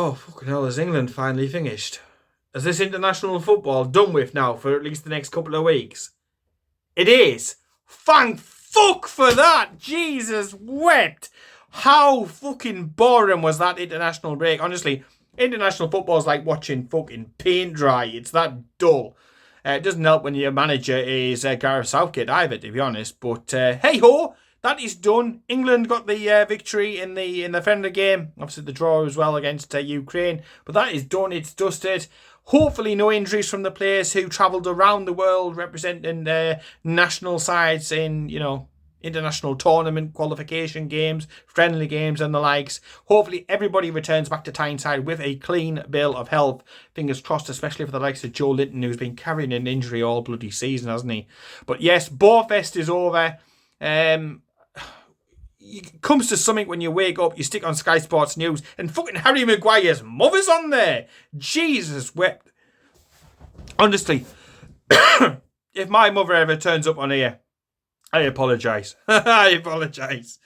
Oh, fucking hell, is England finally finished? Is this international football done with now for at least the next couple of weeks? It is. Thank fuck for that. Jesus wept. How fucking boring was that international break? Honestly, international football is like watching fucking paint dry. It's that dull. It doesn't help when your manager is Gareth Southgate either, to be honest. But hey ho, that is done. England got the victory in the friendly game. Obviously the draw as well against Ukraine. But that is done. It's dusted. Hopefully no injuries from the players who travelled around the world representing national sides in, international tournament qualification games, friendly games and the likes. Hopefully everybody returns back to Tyneside with a clean bill of health. Fingers crossed, especially for the likes of Joe Linton, who's been carrying an injury all bloody season, hasn't he? But yes, Borefest is over. It comes to something when you wake up, you stick on Sky Sports News, and fucking Harry Maguire's mother's on there. Jesus wept. Honestly, if my mother ever turns up on here, I apologise. I apologise.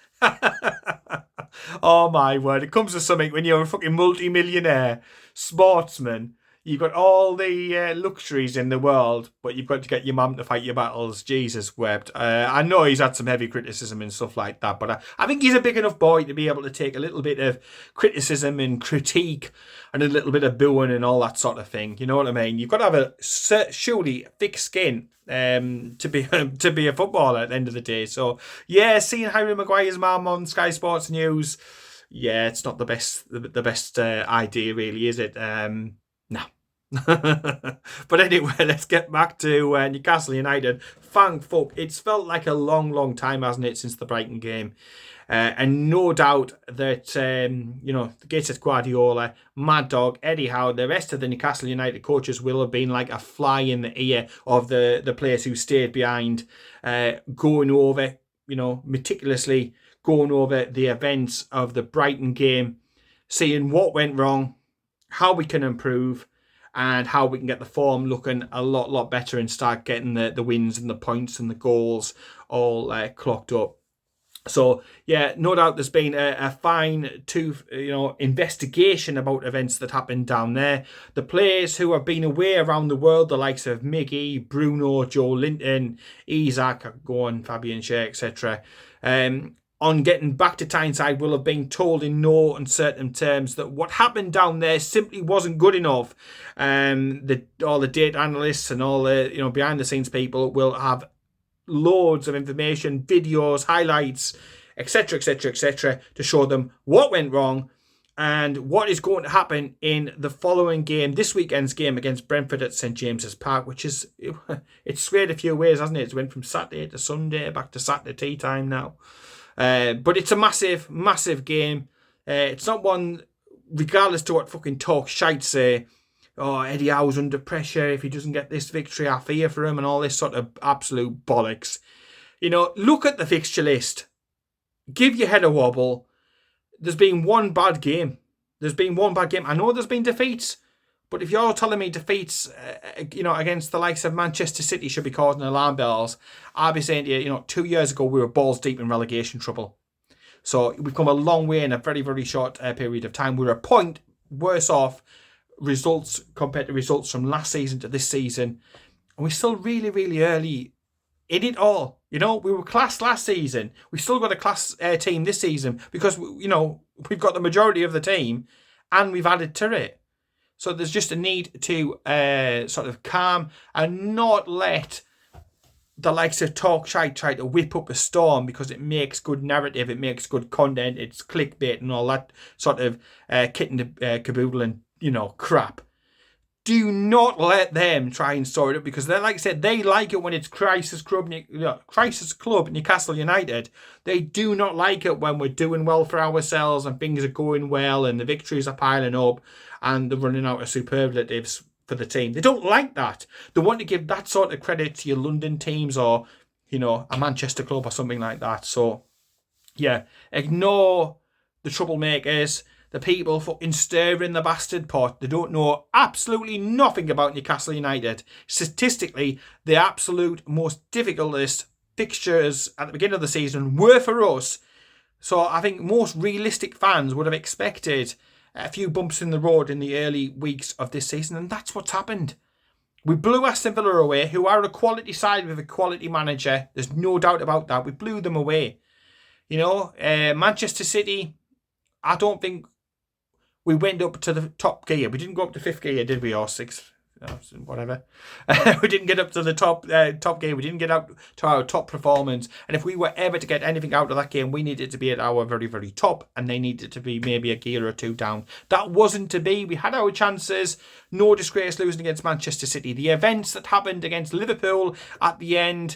Oh my word. It comes to something when you're a fucking multi-millionaire sportsman. You've got all the luxuries in the world, but you've got to get your mum to fight your battles. Jesus wept. I know he's had some heavy criticism and stuff like that, but I think he's a big enough boy to be able to take a little bit of criticism and critique and a little bit of booing and all that sort of thing. You know what I mean? You've got to have a surely thick skin to be a footballer at the end of the day. So yeah, seeing Harry Maguire's mum on Sky Sports News, yeah, it's not the best idea, really, is it? No. But anyway, let's get back to Newcastle United. Thank fuck. It's felt like a long time, hasn't it, since the Brighton game? And no doubt that, the Gated Guardiola, Mad Dog, Eddie Howe, the rest of the Newcastle United coaches will have been like a fly in the ear of the players who stayed behind, going over, meticulously going over the events of the Brighton game, seeing what went wrong, how we can improve, and how we can get the form looking a lot better and start getting the wins and the points and the goals all clocked up. So, yeah, no doubt there's been a fine-tooth, investigation about events that happened down there. The players who have been away around the world, the likes of Miggy, Bruno, Joe Linton, Isaac, Fabian Shea, etc., on getting back to Tyneside will have been told in no uncertain terms that what happened down there simply wasn't good enough. All the data analysts and all the behind the scenes people will have loads of information, videos, highlights, etc., to show them what went wrong and what is going to happen in the following game, this weekend's game against Brentford at St James's Park, which is, it's swayed a few ways, hasn't it? It's went from Saturday to Sunday, back to Saturday tea time now. But it's a massive game. It's not one, regardless to what fucking talk shite say, oh, Eddie Howe's under pressure, if he doesn't get this victory, I fear for him, and all this sort of absolute bollocks. Look at the fixture list. Give your head a wobble. There's been one bad game. I know there's been defeats, but if you're telling me defeats, against the likes of Manchester City should be causing alarm bells, I'll be saying to you, 2 years ago we were balls deep in relegation trouble. So we've come a long way in a very, very short period of time. We're a point worse off results compared to results from last season to this season. And we're still really, really early in it all. We were class last season. We've still got a class team this season because, we've got the majority of the team and we've added to it. So there's just a need to sort of calm and not let the likes of talk shite try to whip up a storm because it makes good narrative, it makes good content, it's clickbait and all that sort of kit and caboodle and, crap. Do not let them try and sort it up because, like I said, they like it when it's Crisis Club Newcastle United. They do not like it when we're doing well for ourselves and things are going well and the victories are piling up and they're running out of superlatives for the team. They don't like that. They want to give that sort of credit to your London teams or, a Manchester club or something like that. So, yeah, ignore the troublemakers. The people fucking stirring the bastard pot. They don't know absolutely nothing about Newcastle United. Statistically, the absolute most difficultest fixtures at the beginning of the season were for us. So I think most realistic fans would have expected a few bumps in the road in the early weeks of this season, and that's what's happened. We blew Aston Villa away, who are a quality side with a quality manager. There's no doubt about that. We blew them away. You know, Manchester City, I don't think we went up to the top gear. We didn't go up to fifth gear, did we? Or sixth? Whatever. We didn't get up to the top game. We didn't get up to our top performance. And if we were ever to get anything out of that game, we needed to be at our very, very top. And they needed to be maybe a gear or two down. That wasn't to be. We had our chances. No disgrace losing against Manchester City. The events that happened against Liverpool at the end,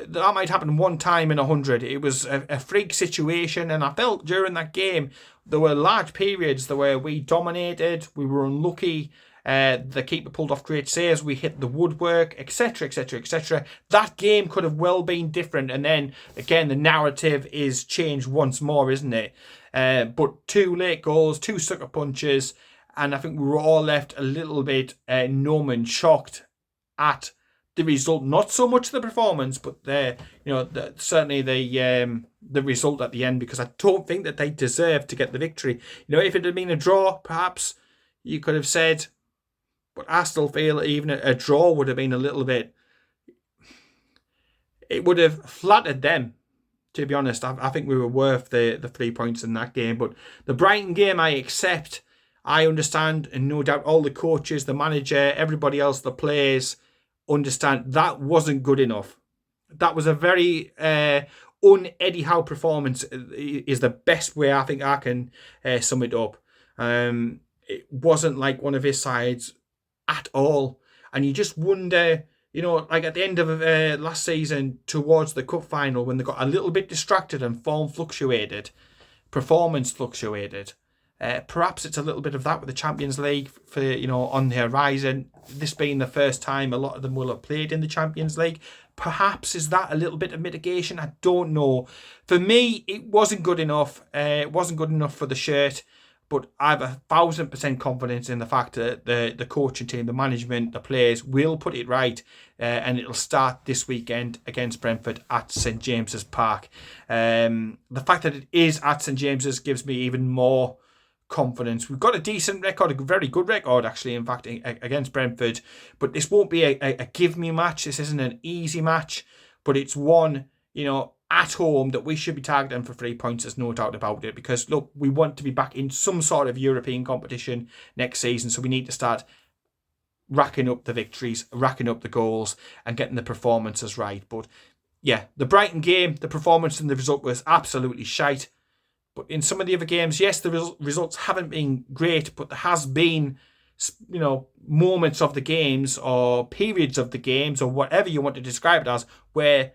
that might happen one time in 100. It was a freak situation. And I felt during that game, there were large periods where we dominated. We were unlucky. The keeper pulled off great saves. We hit the woodwork, etc., etc., etc. That game could have well been different. And then, again, the narrative is changed once more, isn't it? But 2 late goals, 2 sucker punches, and I think we were all left a little bit numb and shocked at the result. Not so much the performance, but certainly the result at the end, because I don't think that they deserved to get the victory. You know, if it had been a draw, perhaps you could have said. But I still feel even a draw would have been a little bit... It would have flattered them, to be honest. I think we were worth the 3 points in that game. But the Brighton game, I accept. I understand, and no doubt all the coaches, the manager, everybody else, the players, understand that wasn't good enough. That was a very un-Eddie Howe performance, is the best way I think I can sum it up. It wasn't like one of his sides at all. And you just wonder, you know, like at the end of last season towards the cup final, when they got a little bit distracted and form fluctuated, performance fluctuated. Perhaps it's a little bit of that with the Champions League for, you know, on the horizon. This being the first time a lot of them will have played in the Champions League. Perhaps is that a little bit of mitigation? I don't know. For me, it wasn't good enough. It wasn't good enough for the shirt. But I have 1,000% confidence in the fact that the coaching team, the management, the players will put it right. And it'll start this weekend against Brentford at St James's Park. The fact that it is at St James's gives me even more confidence. We've got a decent record, a very good record actually, in fact, against Brentford. But this won't be a give-me match. This isn't an easy match. But it's one, you know, at home that we should be targeting for 3 points. There's no doubt about it, because look, we want to be back in some sort of European competition next season, so we need to start racking up the victories, racking up the goals, and getting the performances right. But yeah, the Brighton game, the performance and the result was absolutely shite. But in some of the other games, yes, the results haven't been great, but there has been, you know, moments of the games or periods of the games or whatever you want to describe it as, where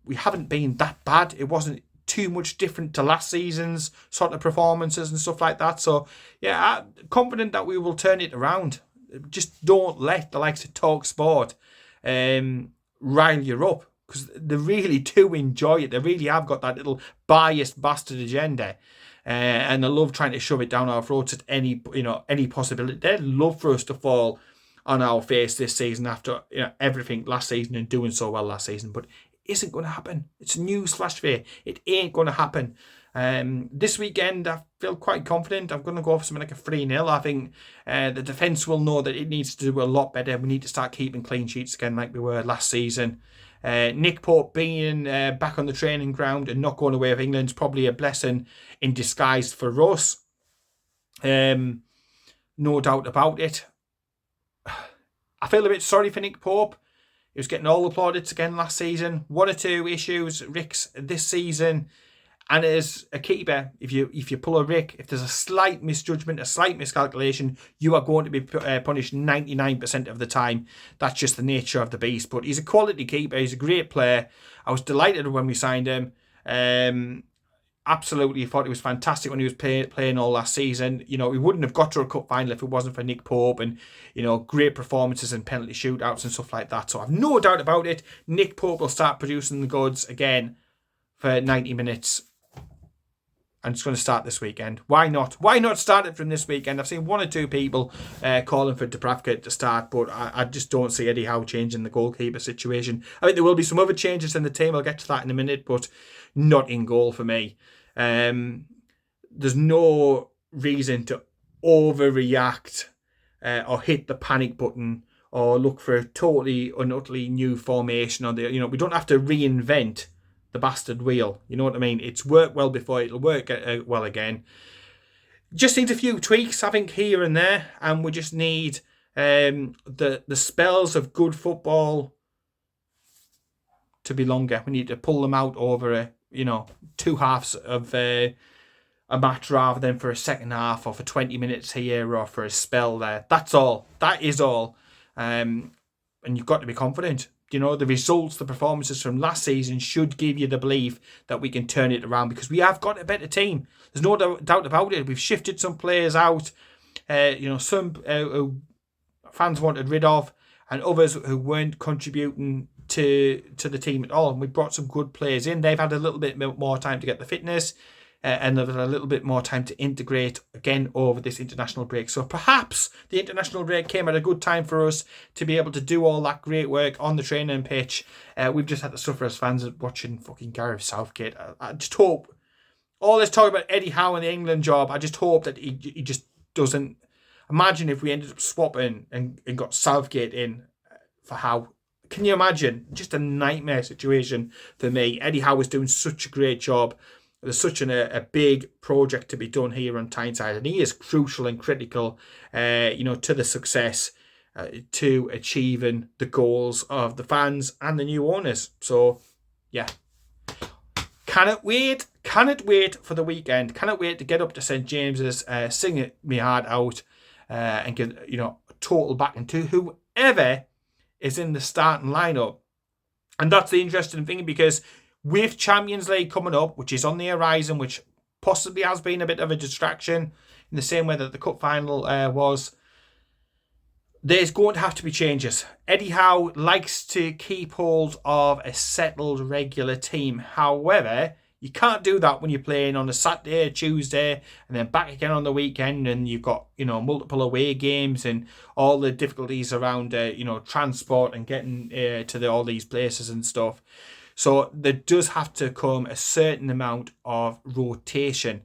we haven't been that bad. It wasn't too much different to last season's sort of performances and stuff like that. So, yeah, I'm confident that we will turn it around. Just don't let the likes of Talk Sport rile you up, because they really do enjoy it. They really have got that little biased bastard agenda. And they love trying to shove it down our throats at any possibility. They'd love for us to fall on our face this season after everything last season and doing so well last season. But isn't going to happen. It's news flash for you. It ain't going to happen. This weekend, I feel quite confident. I'm going to go for something like a 3-0. I think the defence will know that it needs to do a lot better. We need to start keeping clean sheets again like we were last season. Nick Pope being back on the training ground and not going away with England is probably a blessing in disguise for us. No doubt about it. I feel a bit sorry for Nick Pope. He was getting all the plaudits again last season. 1 or 2 issues, Ricks, this season. And as a keeper, if you pull a Rick, if there's a slight misjudgment, a slight miscalculation, you are going to be punished 99% of the time. That's just the nature of the beast. But he's a quality keeper. He's a great player. I was delighted when we signed him. Absolutely thought he was fantastic when he was playing all last season. You know, we wouldn't have got to a cup final if it wasn't for Nick Pope and, you know, great performances and penalty shootouts and stuff like that. So I've no doubt about it. Nick Pope will start producing the goods again for 90 minutes. And it's going to start this weekend. Why not? Why not start it from this weekend? I've seen 1 or 2 people calling for Dubravka to start, but I just don't see Eddie Howe changing the goalkeeper situation. I think there will be some other changes in the team. I'll get to that in a minute, but not in goal for me. There's no reason to overreact or hit the panic button or look for a totally and utterly new formation. We don't have to reinvent the bastard wheel. You know what I mean? It's worked well before, it'll work well again. Just needs a few tweaks, I think, here and there, and we just need the spells of good football to be longer. We need to pull them out over two halves of a match rather than for a second half or for 20 minutes here or for a spell there. That's all. That is all. And you've got to be confident. The results, the performances from last season should give you the belief that we can turn it around, because we have got a better team. There's no doubt about it. We've shifted some players out, some who fans wanted rid of, and others who weren't contributing to the team at all. And we brought some good players in. They've had a little bit more time to get the fitness, and they've had a little bit more time to integrate again over this international break. So perhaps the international break came at a good time for us to be able to do all that great work on the training pitch. We've just had to suffer as fans watching fucking Gareth Southgate. I just hope, all this talk about Eddie Howe and the England job, I just hope that he just doesn't. Imagine if we ended up swapping and got Southgate in for Howe. Can you imagine? Just a nightmare situation for me. Eddie Howe is doing such a great job. There's such a big project to be done here on Tyneside, and he is crucial and critical, to the success, to achieving the goals of the fans and the new owners. So, yeah, cannot wait for the weekend. Cannot wait to get up to St James's, sing it me heart out, and get a total backing to whoever is in the starting lineup. And that's the interesting thing, because with Champions League coming up, which is on the horizon, which possibly has been a bit of a distraction in the same way that the cup final was, there's going to have to be changes. Eddie Howe likes to keep hold of a settled regular team. However, you can't do that when you're playing on a Saturday, Tuesday, and then back again on the weekend, and you've got, multiple away games and all the difficulties around, transport and getting to all these places and stuff. So there does have to come a certain amount of rotation.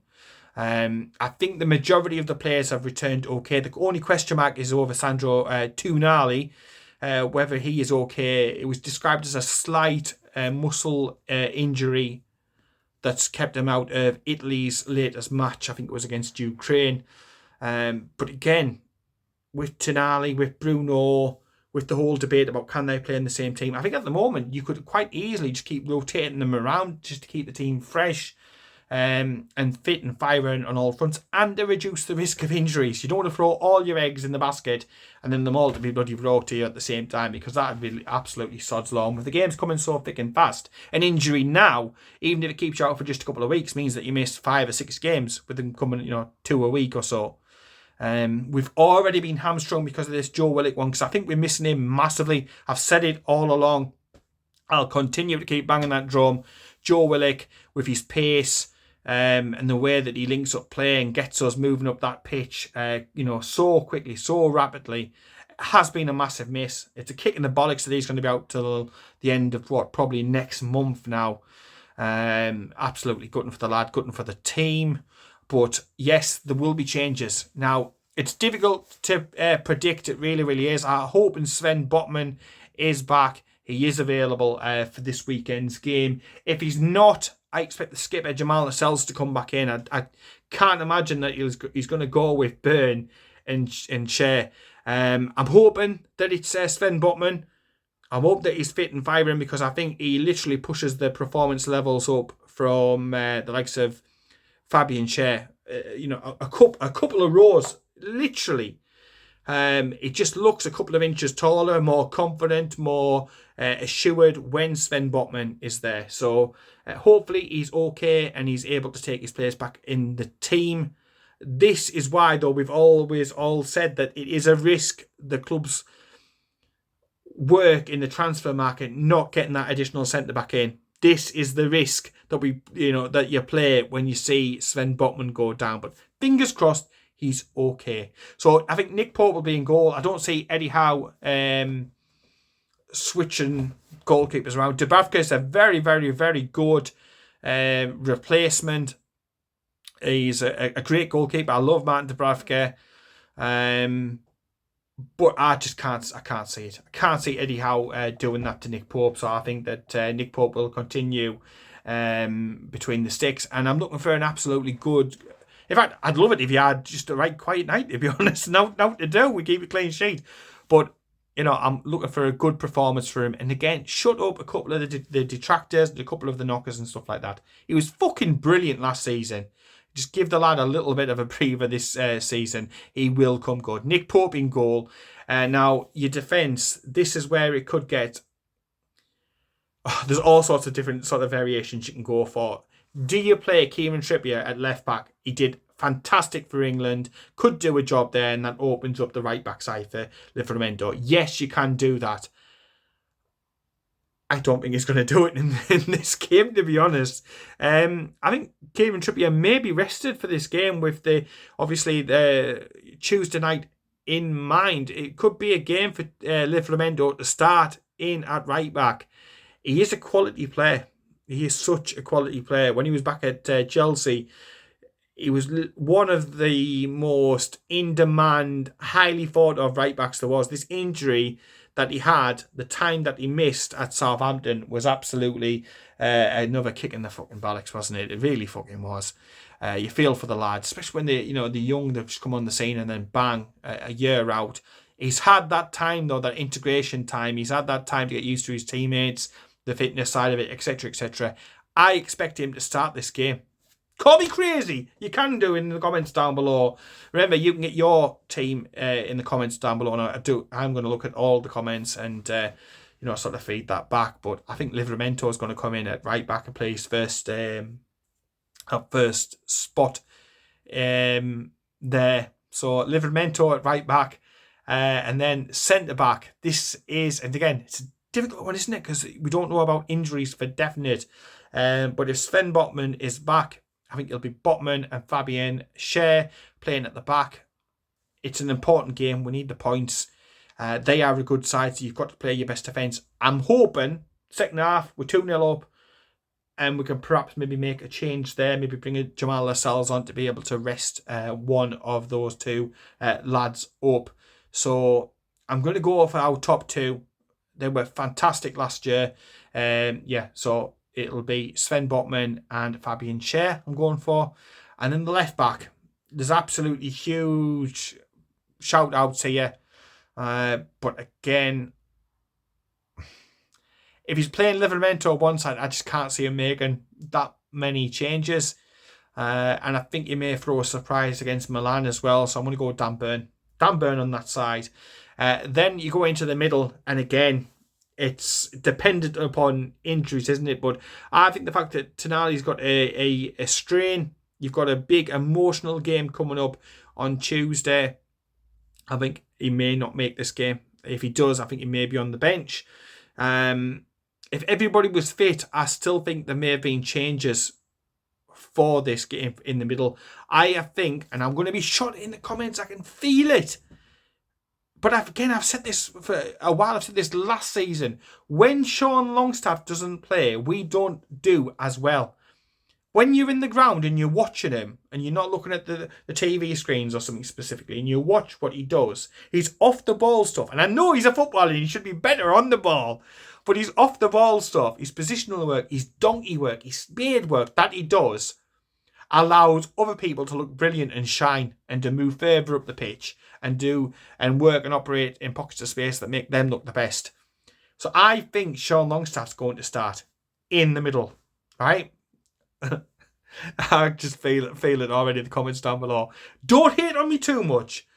I think the majority of the players have returned okay. The only question mark is over Sandro Toon, whether he is okay. It was described as a slight muscle injury that's kept him out of Italy's latest match. I think it was against Ukraine. But again, with Tonali, with Bruno, with the whole debate about can they play in the same team, I think at the moment you could quite easily just keep rotating them around just to keep the team fresh and fit and firing on all fronts, and to reduce the risk of injuries. You don't want to throw all your eggs in the basket and then them all to be bloody brought to you at the same time, because that would be absolutely sod's law. With the games coming so thick and fast, an injury now, even if it keeps you out for just a couple of weeks, means that you miss 5 or 6 games with them coming 2 a week or so. We've already been hamstrung because of this Joe Willock one, because I think we're missing him massively. I've said it all along. I'll continue to keep banging that drum. Joe Willock, with his pace and the way that he links up play and gets us moving up that pitch, so quickly, so rapidly, has been a massive miss. It's a kick in the bollocks that he's going to be out till the end of probably next month now. Absolutely gutting for the lad, gutting for the team. But yes, there will be changes. Now, it's difficult to predict. It really, really is. I hope Sven Botman is back. He is available for this weekend's game. If he's not, I expect the skipper Jamal Lascelles to come back in. I can't imagine that he's going to go with Byrne and Shea. I'm hoping that it's Sven Botman. I hope that he's fit and firing, because I think he literally pushes the performance levels up from the likes of Fabian Shea. A couple of rows, literally. It just looks a couple of inches taller, more confident, more assured when Sven Botman is there. So hopefully he's okay and he's able to take his place back in the team. This is why, though, we've always all said that it is a risk the club's work in the transfer market not getting that additional centre back in. This is the risk that that you play when you see Sven Botman go down. But fingers crossed, he's okay. So I think Nick Pope will be in goal. I don't see Eddie Howe switching goalkeepers around. Dubravka is a very, very, very good replacement He's a great goalkeeper. I love Martin Dubravka. But I can't see it. I can't see Eddie Howe doing that to Nick Pope. So I think that Nick Pope will continue between the sticks. And I'm looking for an absolutely good... In fact, I'd love it if he had just a right quiet night, to be honest. Now to do, we keep a clean sheet. But, I'm looking for a good performance for him. And again, shut up a couple of the detractors, a couple of the knockers and stuff like that. He was fucking brilliant last season. Just give the lad a little bit of a breather this season. He will come good. Nick Pope in goal. Now, your defence, this is where it could get... there's all sorts of different sort of variations you can go for. Do you play Kieran Trippier at left back? He did fantastic for England. Could do a job there, and that opens up the right back side for Livramento. Yes, you can do that. I don't think he's going to do it in this game, to be honest. I think Kieran Trippier may be rested for this game with the Tuesday night in mind. It could be a game for Livramento to start in at right back. He is a quality player. He is such a quality player. When he was back at Chelsea, he was one of the most in-demand, highly thought of right backs there was. This injury that he had, the time that he missed at Southampton, was absolutely another kick in the fucking bollocks, wasn't it? It really fucking was. You feel for the lad, especially when the young, they've just come on the scene and then bang, a year out. He's had that time though, that integration time. He's had that time to get used to his teammates, the fitness side of it, etc., etc. I expect him to start this game. Call me crazy. You can do in the comments down below. Remember, you can get your team in the comments down below. And I'm going to look at all the comments and sort of feed that back. But I think Livramento is going to come in at right back and play his first spot there. So Livramento at right back, and then centre back. This is, and again, it's a difficult one, isn't it? Because we don't know about injuries for definite. But if Sven Botman is back, I think it'll be Botman and Fabian Schär playing at the back. It's an important game. We need the points. They are a good side, so you've got to play your best defence. I'm hoping, second half, we're 2-0 up, and we can perhaps maybe make a change there. Maybe bring Jamal Lascelles on to be able to rest one of those two lads up. So I'm going to go for our top two. They were fantastic last year. So it'll be Sven Botman and Fabian Schär I'm going for. And then the left back, there's absolutely huge shout outs here. But again, if he's playing Livramento on one side, I just can't see him making that many changes. And I think he may throw a surprise against Milan as well. So I'm going to go with Dan Burn. Dan Burn on that side. Then you go into the middle, and again, it's dependent upon injuries, isn't it? But I think the fact that Tonali's got a strain, you've got a big emotional game coming up on Tuesday. I think he may not make this game. If he does, I think he may be on the bench. If everybody was fit, I still think there may have been changes for this game in the middle. I think, and I'm going to be shot in the comments, I can feel it. But I've said this for a while. I've said this last season. When Sean Longstaff doesn't play, we don't do as well. When you're in the ground and you're watching him and you're not looking at the TV screens or something specifically and you watch what he does, he's off the ball stuff. And I know he's a footballer and he should be better on the ball. But his off the ball stuff, his positional work, his donkey work, his spade work that he does allows other people to look brilliant and shine and to move further up the pitch and work and operate in pockets of space that make them look the best. So I think Sean Longstaff's going to start in the middle, right? I just feel it already in the comments down below. Don't hate on me too much.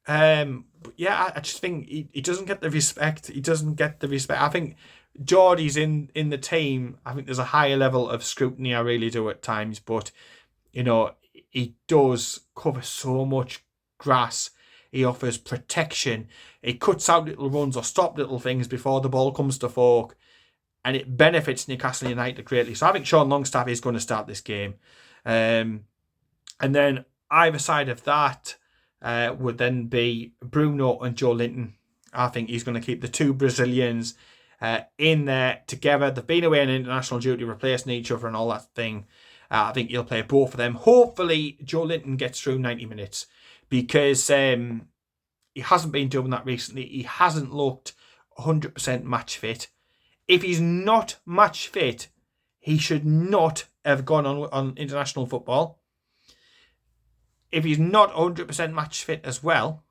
But yeah, I just think he doesn't get the respect. He doesn't get the respect. I think Geordies in the team, I think there's a higher level of scrutiny, I really do at times, but he does cover so much grass. He offers protection. He cuts out little runs or stop little things before the ball comes to folk, and it benefits Newcastle United greatly. So I think Sean Longstaff is going to start this game. And then either side of that would then be Bruno and Joe Linton. I think he's going to keep the two Brazilians in there together. They've been away on international duty, replacing each other and all that thing. I think he'll play both of them. Hopefully, Joe Linton gets through 90 minutes because he hasn't been doing that recently. He hasn't looked 100% match fit. If he's not match fit, he should not have gone on international football. If he's not 100% match fit as well,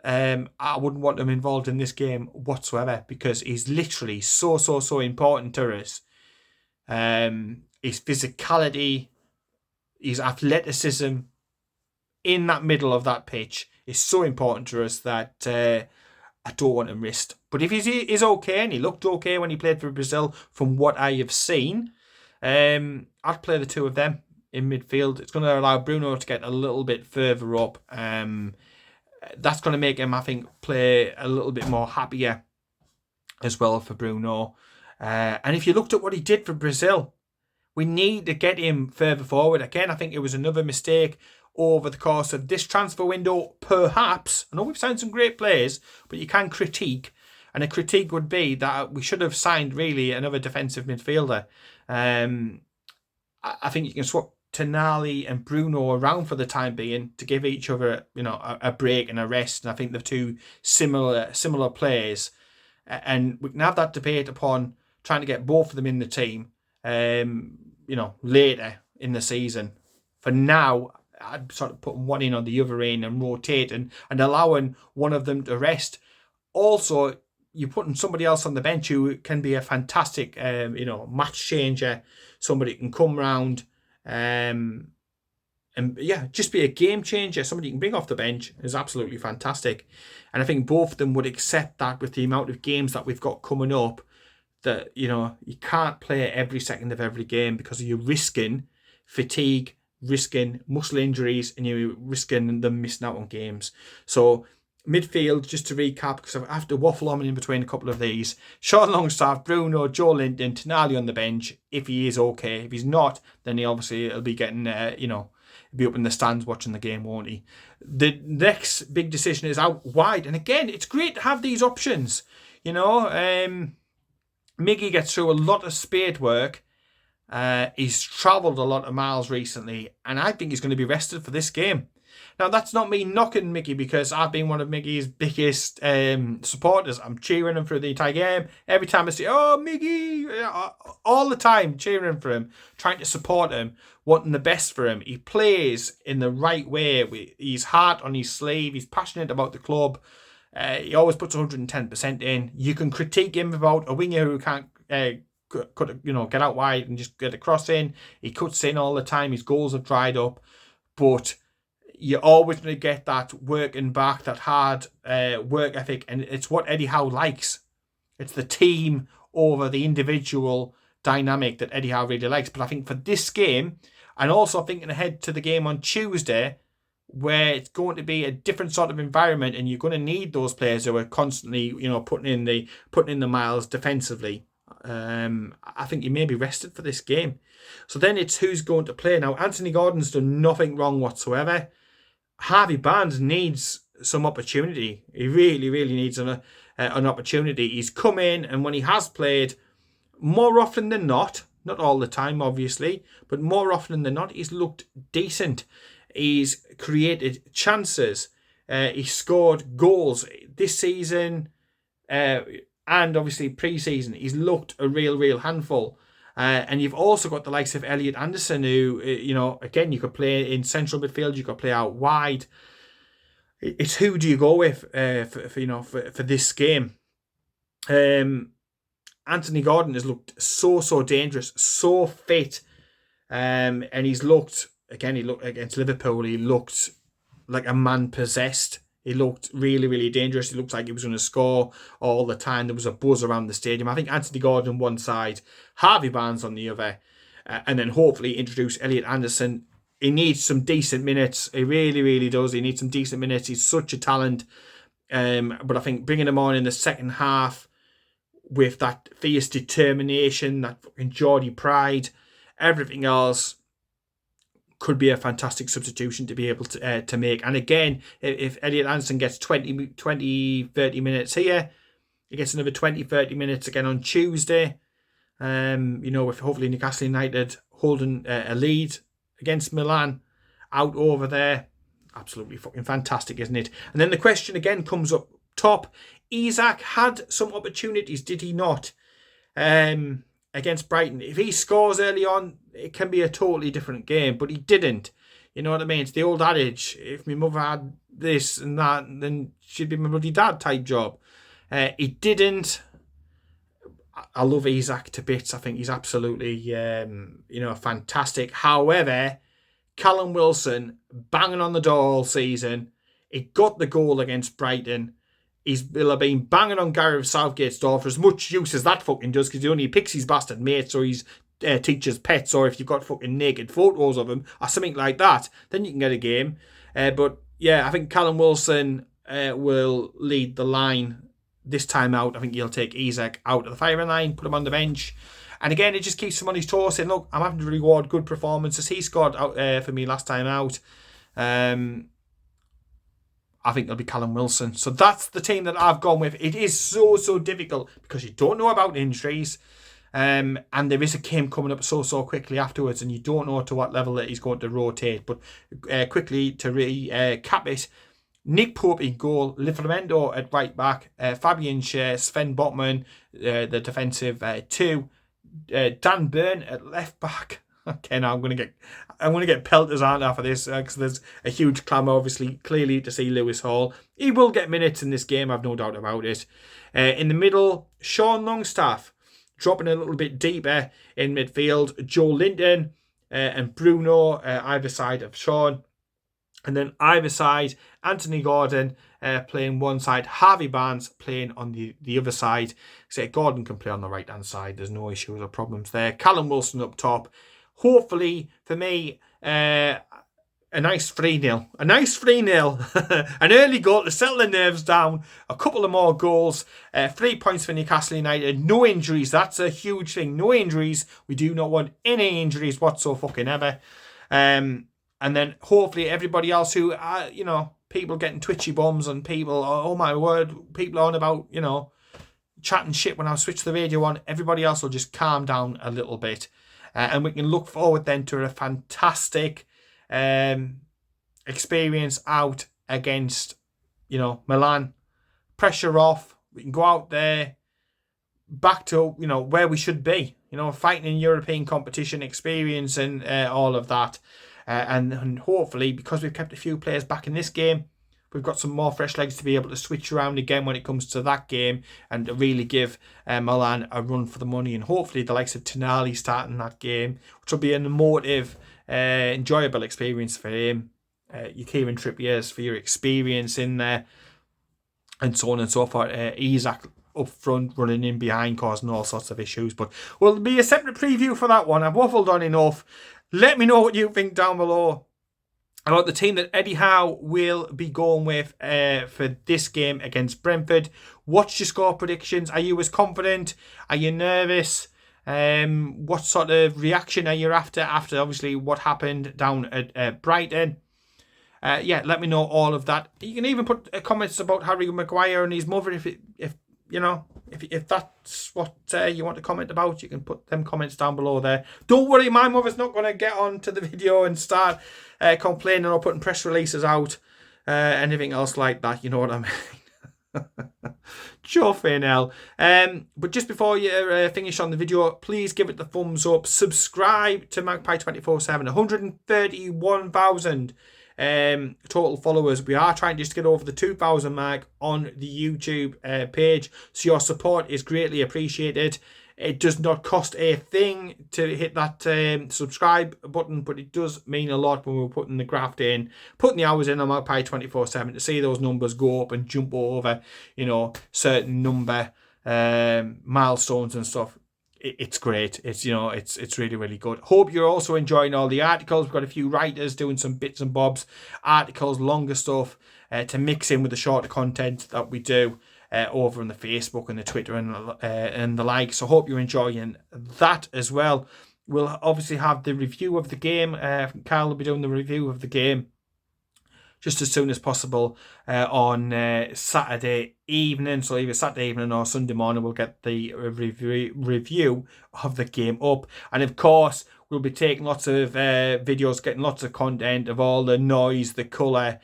I wouldn't want him involved in this game whatsoever because he's literally so important to us. His physicality, his athleticism in that middle of that pitch is so important to us that I don't want him risked. But if he's okay, and he looked okay when he played for Brazil from what I have seen, I'd play the two of them in midfield. It's going to allow Bruno to get a little bit further up. That's going to make him, I think, play a little bit more happier as well for Bruno. And if you looked at what he did for Brazil, we need to get him further forward. Again, I think it was another mistake over the course of this transfer window, perhaps. I know we've signed some great players, but you can critique. And a critique would be that we should have signed, really, another defensive midfielder. I think you can swap Tonali and Bruno around for the time being to give each other, a break and a rest. And I think they're two similar players. And we can have that debate upon trying to get both of them in the team, later in the season. For now, I'd sort of put one in on the other end and rotate and allowing one of them to rest. Also, you're putting somebody else on the bench who can be a fantastic, match changer. Somebody can come round and just be a game changer. Somebody you can bring off the bench is absolutely fantastic. And I think both of them would accept that with the amount of games that we've got coming up, that, you can't play every second of every game because you're risking fatigue, risking muscle injuries, and you're risking them missing out on games. So midfield, just to recap, because I have to waffle on in between a couple of these. Sean Longstaff, Bruno, Joe Linton, Tonali on the bench if he is okay. If he's not, then he'll be getting, he'll be up in the stands watching the game, won't he? The next big decision is out wide. And again, it's great to have these options. Miggy gets through a lot of spade work. He's travelled a lot of miles recently, and I think he's going to be rested for this game. Now, that's not me knocking Mickey because I've been one of Mickey's biggest supporters. I'm cheering him through the entire game. Every time I see, Mickey, all the time cheering for him, trying to support him, wanting the best for him. He plays in the right way. He's heart on his sleeve. He's passionate about the club. He always puts 110% in. You can critique him about a winger who can't get out wide and just get a cross in. He cuts in all the time. His goals have dried up. But you're always going to get that working back, that hard work ethic. And it's what Eddie Howe likes. It's the team over the individual dynamic that Eddie Howe really likes. But I think for this game, and also thinking ahead to the game on Tuesday, where it's going to be a different sort of environment, and you're going to need those players who are constantly, putting in the miles defensively. I think he may be rested for this game. So then it's who's going to play. Now, Anthony Gordon's done nothing wrong whatsoever. Harvey Barnes needs some opportunity. He really, really needs an opportunity. He's come in, and when he has played, more often than not all the time, obviously, but more often than not, he's looked decent. He's created chances. He scored goals this season and obviously pre-season. He's looked a real handful. And you've also got the likes of Elliot Anderson, who, again, you could play in central midfield, you could play out wide. It's who do you go with for this game? Anthony Gordon has looked so dangerous, so fit, and he's looked. Again, he looked against Liverpool. He looked like a man possessed. He looked really, really dangerous. He looked like he was going to score all the time. There was a buzz around the stadium. I think Anthony Gordon one side, Harvey Barnes on the other, and then hopefully introduce Elliot Anderson. He needs some decent minutes. He really, really does. He needs some decent minutes. He's such a talent. But I think bringing him on in the second half with that fierce determination, that fucking Geordie pride, everything else, could be a fantastic substitution to be able to make. And again, if Elliot Anderson gets 20, 30 minutes here, he gets another 20, 30 minutes again on Tuesday. With hopefully Newcastle United holding a lead against Milan out over there. Absolutely fucking fantastic, isn't it? And then the question again comes up top. Isak had some opportunities, did he not? Against Brighton. If he scores early on, it can be a totally different game, but he didn't. You know what I mean? It's the old adage, if my mother had this and that, then she'd be my bloody dad type job. He didn't. I love Isak to bits. I think he's absolutely, fantastic. However, Callum Wilson, banging on the door all season. He got the goal against Brighton. He'll have been banging on Gareth Southgate's door for as much use as that fucking does, because he only picks his bastard mates or his teacher's pets, or if you've got fucking naked photos of him or something like that, then you can get a game. But yeah, I think Callum Wilson will lead the line this time out. I think he'll take Isak out of the firing line, put him on the bench. And again, it just keeps him on his toes, saying, look, I'm having to reward good performances. He scored out for me last time out. I think it'll be Callum Wilson. So that's the team that I've gone with. It is so difficult because you don't know about injuries. And there is a game coming up so quickly afterwards, and you don't know to what level that he's going to rotate. But quickly to recap it, Nick Pope in goal, Livramento at right back, Fabian Schär, Sven Botman, the defensive two, Dan Burn at left back. Okay, now I'm gonna get pelters aren't I for this, because there's a huge clamour, obviously, clearly to see Lewis Hall. He will get minutes in this game, I've no doubt about it. In the middle, Sean Longstaff, dropping a little bit deeper in midfield. Joe Linton and Bruno either side of Sean. And then either side, Anthony Gordon playing one side, Harvey Barnes playing on the other side. So Gordon can play on the right-hand side. There's no issues or problems there. Callum Wilson up top. Hopefully, for me, a nice 3-0. A nice 3-0. An early goal to settle the nerves down. A couple of more goals. 3 points for Newcastle United. No injuries. That's a huge thing. No injuries. We do not want any injuries whatsoever. And then hopefully everybody else who, people getting twitchy bums and people, oh my word, people on about, chatting shit when I switch the radio on. Everybody else will just calm down a little bit. And we can look forward then to a fantastic experience out against, Milan. Pressure off. We can go out there back to, where we should be. Fighting in European competition, experience and all of that. And hopefully, because we've kept a few players back in this game, we've got some more fresh legs to be able to switch around again when it comes to that game and really give Milan a run for the money. And hopefully the likes of Tonali starting that game, which will be an emotive, enjoyable experience for him. Your Kieran Trippier's for your experience in there, and so on and so forth. Isak up front, running in behind, causing all sorts of issues. But will be a separate preview for that one. I've waffled on enough. Let me know what you think down below about the team that Eddie Howe will be going with for this game against Brentford. What's your score predictions? Are you as confident? Are you nervous? What sort of reaction are you after obviously what happened down at Brighton? Let me know all of that. You can even put comments about Harry Maguire and his mother if that's what you want to comment about. You can put them comments down below there. Don't worry, my mother's not going to get on to the video and start complaining or putting press releases out, anything else like that. You know what I mean? Joe Fainell. But just before you finish on the video, please give it the thumbs up. Subscribe to Magpie 24/7. 131,000 total followers. We are trying just to get over the 2,000 mark on the YouTube page, so your support is greatly appreciated. It does not cost a thing to hit that subscribe button, but it does mean a lot when we're putting the graft in, putting the hours in on Magpie 24/7 to see those numbers go up and jump over, certain number milestones and stuff. It's great. It's it's really, really good. Hope you're also enjoying all the articles. We've got a few writers doing some bits and bobs, articles, longer stuff to mix in with the shorter content that we do over on the Facebook and the Twitter and the like. So hope you're enjoying that as well. We'll obviously have the review of the game. Carl will be doing the review of the game just as soon as possible on Saturday evening. So either Saturday evening or Sunday morning, we'll get the review of the game up. And of course, we'll be taking lots of videos, getting lots of content of all the noise, the colour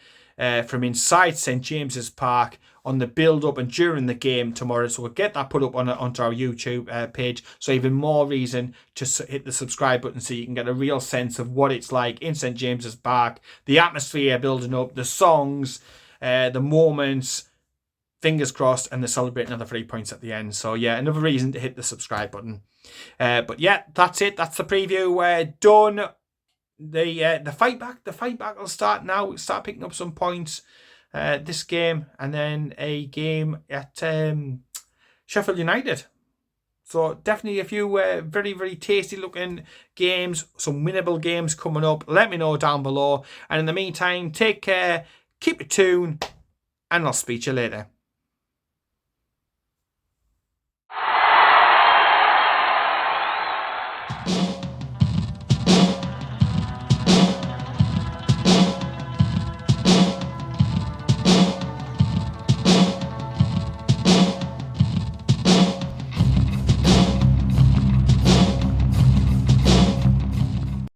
from inside St James's Park on the build-up and during the game tomorrow. So we'll get that put up onto our YouTube page. So even more reason to hit the subscribe button so you can get a real sense of what it's like in St James's Park, the atmosphere building up, the songs, the moments, fingers crossed, and the celebrating of the 3 points at the end. So yeah, another reason to hit the subscribe button. But yeah, that's it. That's the preview done. The fight back will start now. Start picking up some points this game, and then a game at Sheffield United. So definitely a few very, very tasty looking games, some winnable games coming up. Let me know down below, and in the meantime, take care, keep it tuned, and I'll speak to you later.